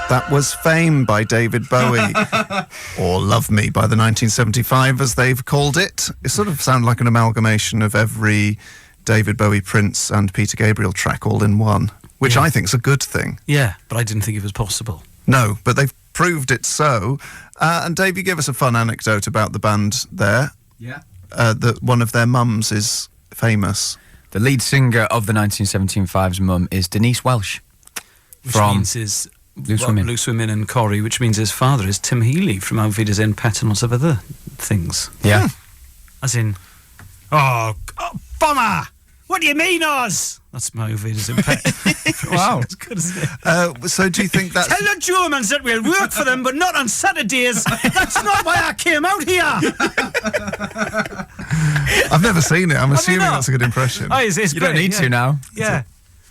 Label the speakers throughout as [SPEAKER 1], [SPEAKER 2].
[SPEAKER 1] That was Fame by David Bowie, or Love Me by the 1975, as they've called it. It sort of sounded like an amalgamation of every David Bowie, Prince and Peter Gabriel track all in one, which I think is a good thing.
[SPEAKER 2] Yeah, but I didn't think it was possible.
[SPEAKER 1] No, but they've proved it so. And Dave, you gave us a fun anecdote about the band there.
[SPEAKER 3] Yeah.
[SPEAKER 1] That one of their mums is famous.
[SPEAKER 3] The lead singer of the 1975's mum is Denise Welsh.
[SPEAKER 2] Which means his... Loose Women and Corrie, which means his father is Tim Healy from Auf Wiedersehen, Pet and lots of other things.
[SPEAKER 3] Yeah.
[SPEAKER 2] As in, oh, bomber! What do you mean, Oz? That's my Auf Wiedersehen, Pet.
[SPEAKER 3] Wow.
[SPEAKER 2] That's good, isn't it?
[SPEAKER 1] So do you think that's...
[SPEAKER 2] Tell the Germans that we'll work for them, but not on Saturdays. That's not why I came out here.
[SPEAKER 1] I've never seen it. I'm assuming that's a good impression.
[SPEAKER 2] Oh, it's
[SPEAKER 3] you don't need to now.
[SPEAKER 2] Yeah.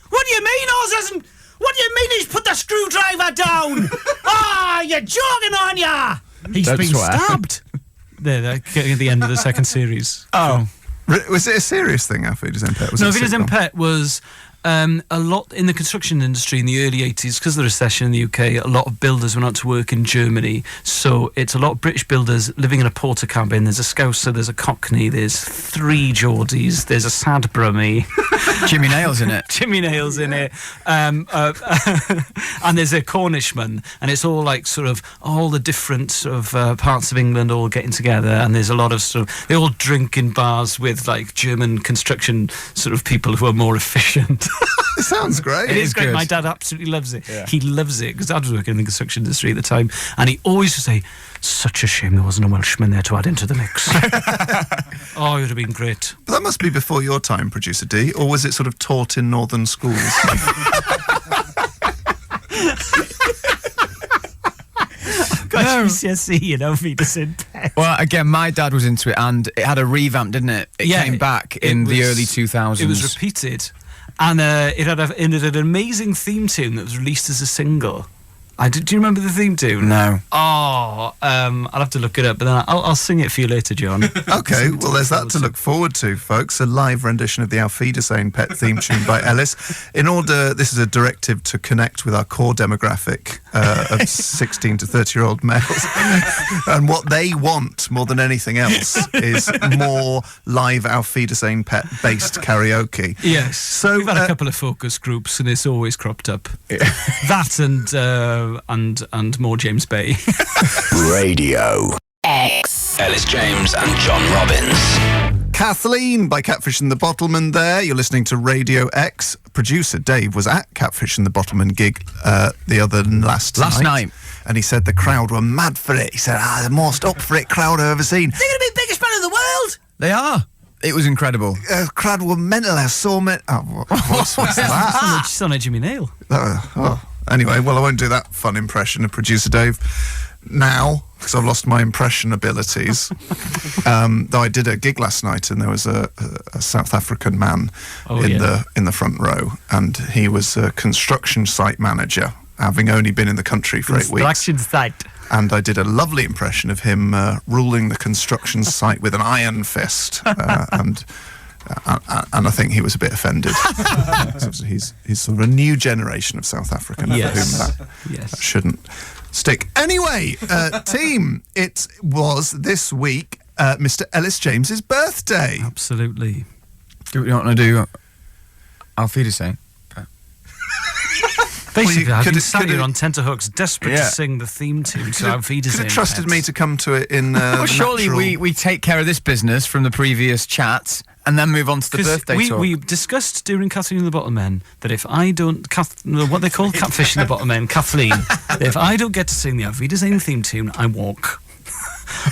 [SPEAKER 2] What do you mean, Oz? What do you mean he's put the screwdriver down? You're joking, aren't ya? He's been stabbed. There, getting at the end of the second series.
[SPEAKER 3] Oh.
[SPEAKER 1] Was it a serious thing, Auf Wiedersehen, Pet?
[SPEAKER 2] No, Auf Wiedersehen, Pet was a lot in the construction industry in the early 80s, because of the recession in the UK. A lot of builders went out to work in Germany, so it's a lot of British builders living in a porter cabin. There's a Scouser, there's a Cockney, there's 3 Geordies, there's a sad Brummie.
[SPEAKER 3] Jimmy Nail's in it.
[SPEAKER 2] Jimmy Nail's in it. And there's a Cornishman, and it's all like sort of all the different sort of parts of England all getting together, and there's a lot of sort of, they all drink in bars with like German construction sort of people who are more efficient.
[SPEAKER 1] It sounds great.
[SPEAKER 2] It is great.
[SPEAKER 3] Good.
[SPEAKER 2] My dad absolutely loves it.
[SPEAKER 3] Yeah.
[SPEAKER 2] He loves it, because Dad was working in the construction industry at the time, and he always would say, such a shame there wasn't a Welshman there to add into the mix. Oh, it would have been great.
[SPEAKER 1] But that must be before your time, Producer D, or was it sort of taught in northern schools?
[SPEAKER 2] Got GCSE, you know, Wiedersehen Pet.
[SPEAKER 3] Well, again, my dad was into it, and it had a revamp, didn't it? It came back in the early 2000s.
[SPEAKER 2] It was repeated, and it had an amazing theme tune that was released as a single. Do you remember the theme tune?
[SPEAKER 3] No.
[SPEAKER 2] Oh, I'll have to look it up, but then I'll sing it for you later, John.
[SPEAKER 1] Okay, well, there's that to look forward to, folks. A live rendition of the Auf Wiedersehen Pet theme tune by Elis. This is a directive to connect with our core demographic of 16 to 30-year-old males. And what they want more than anything else is more live Auf Wiedersehen Pet-based karaoke.
[SPEAKER 2] Yes.
[SPEAKER 1] So
[SPEAKER 2] we've had a couple of focus groups, and it's always cropped up. That and more James Bay.
[SPEAKER 4] Radio X. Elis James and John Robbins.
[SPEAKER 1] Kathleen by Catfish and the Bottleman there. You're listening to Radio X. Producer Dave was at Catfish and the Bottleman gig last night. And he said the crowd were mad for it. He said, the most up for it crowd I've ever seen.
[SPEAKER 2] They're going to be the biggest band in the world.
[SPEAKER 3] They are. It was incredible.
[SPEAKER 1] Crowd were mental. So many. What's that?
[SPEAKER 2] It's on Jimmy Nail.
[SPEAKER 1] Anyway, well, I won't do that fun impression of Producer Dave now, because I've lost my impression abilities. Though I did a gig last night, and there was a South African man in the front row, and he was a construction site manager, having only been in the country for 8 weeks.
[SPEAKER 2] Construction site.
[SPEAKER 1] And I did a lovely impression of him ruling the construction site with an iron fist, and I think he was a bit offended. He's sort of a new generation of South African for whom that shouldn't stick. Anyway, team, it was this week Mr. Elis James's birthday.
[SPEAKER 2] Absolutely.
[SPEAKER 3] Do you want to do Auf Wiedersehen?
[SPEAKER 2] Basically, I've been sat here on tenterhooks, desperate to sing the theme tune to Auf Wiedersehen.
[SPEAKER 1] Could have trusted me to come to it in
[SPEAKER 3] well, surely we take care of this business from the previous chat and then move on to the birthday talk.
[SPEAKER 2] We discussed during Kathleen and the Bottom Men that if I don't, what they call Catfish and the Bottom Men, Kathleen, that if I don't get to sing the Auf Wiedersehen theme tune, I walk.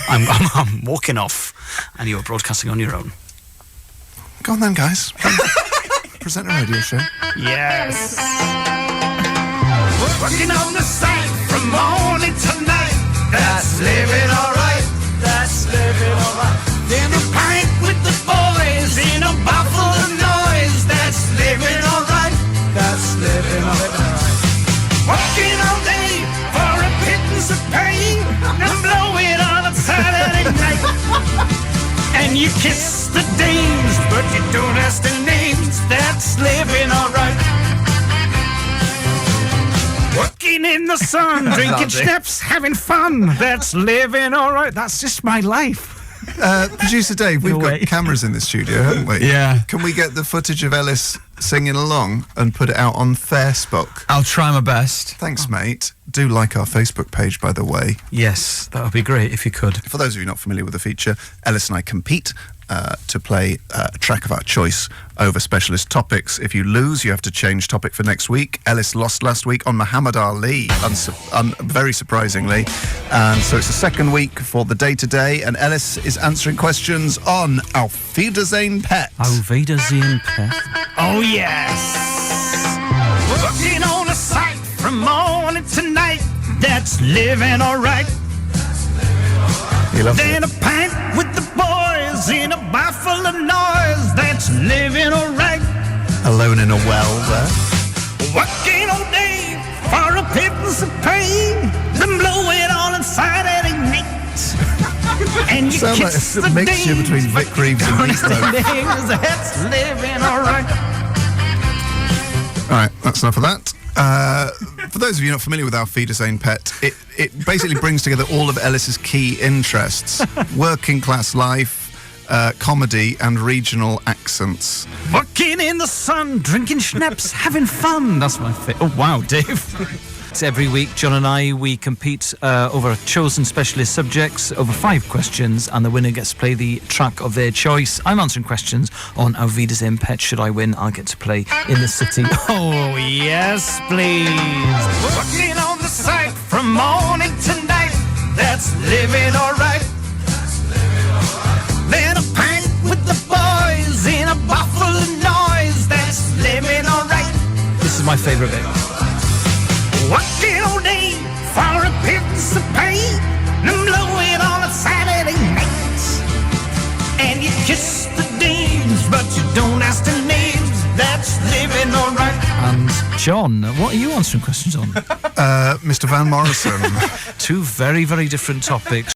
[SPEAKER 2] I'm walking off, and you're broadcasting on your own.
[SPEAKER 1] Go on then, guys. Present a radio show.
[SPEAKER 2] Yes.
[SPEAKER 5] Working on the site from morning to night. That's living alright. That's living alright. In a pint with the boys, in a bottle of noise. That's living alright. That's living alright. Working all day for a pittance of pay, and blowing on a Saturday night. And you kiss the dames, but you don't ask their names. That's living alright. Working Walking in the sun, drinking schnapps, having fun. That's living all right. That's just my life.
[SPEAKER 1] Producer Dave, we've got cameras in the studio, haven't we?
[SPEAKER 3] Yeah.
[SPEAKER 1] Can we get the footage of Elis singing along and put it out on Facebook?
[SPEAKER 3] I'll try my best.
[SPEAKER 1] Thanks, mate. Do like our Facebook page, by the way.
[SPEAKER 2] Yes, that would be great if you could.
[SPEAKER 1] For those of you not familiar with the feature, Elis and I compete to play a track of our choice over specialist topics. If you lose, you have to change topic for next week. Elis lost last week on Muhammad Ali, very surprisingly. And so it's the second week for the day-to-day, and Elis is answering questions on Auf Wiedersehen Pet.
[SPEAKER 2] Auf Wiedersehen, Pet.
[SPEAKER 5] Oh, yes. Working on a site from morning to night. That's living all right.
[SPEAKER 1] You love
[SPEAKER 5] Then a pint with the boys in a bar full of noise. That's living all right.
[SPEAKER 1] Alone in a well there.
[SPEAKER 5] Working all day for a pittance of pay. Then blow it all inside at night. And you
[SPEAKER 1] Sound like
[SPEAKER 5] kiss
[SPEAKER 1] a
[SPEAKER 5] the
[SPEAKER 1] mixture
[SPEAKER 5] dames,
[SPEAKER 1] between
[SPEAKER 5] but
[SPEAKER 1] Vic Reeves and
[SPEAKER 5] don't
[SPEAKER 1] Meatloaf.
[SPEAKER 5] names. That's living all right.
[SPEAKER 1] All right, that's enough of that. For those of you not familiar with Auf Wiedersehen Pet, it basically brings together all of Elis's key interests: working class life, comedy, and regional accents.
[SPEAKER 5] Working in the sun, drinking schnapps,
[SPEAKER 2] Having fun. That's my favorite. Oh, wow, Dave. Every week, John and I, we compete over chosen specialist subjects, over 5 questions, and the winner gets to play the track of their choice. I'm answering questions on Auf Wiedersehen Pet. Should I win, I'll get to play in the city.
[SPEAKER 5] Oh, yes, please. Working on the site from morning to night. That's living all right. Then a pint with the boys in a bar full of noise. That's living all right.
[SPEAKER 2] This is my favourite bit.
[SPEAKER 5] Working all day for a pittance of pay. And blow it on a Saturday night. And you kiss the dames, but you don't ask the names. That's living all right.
[SPEAKER 2] And John, what are you answering questions on?
[SPEAKER 1] Mr. Van Morrison.
[SPEAKER 2] 2 very, very different topics.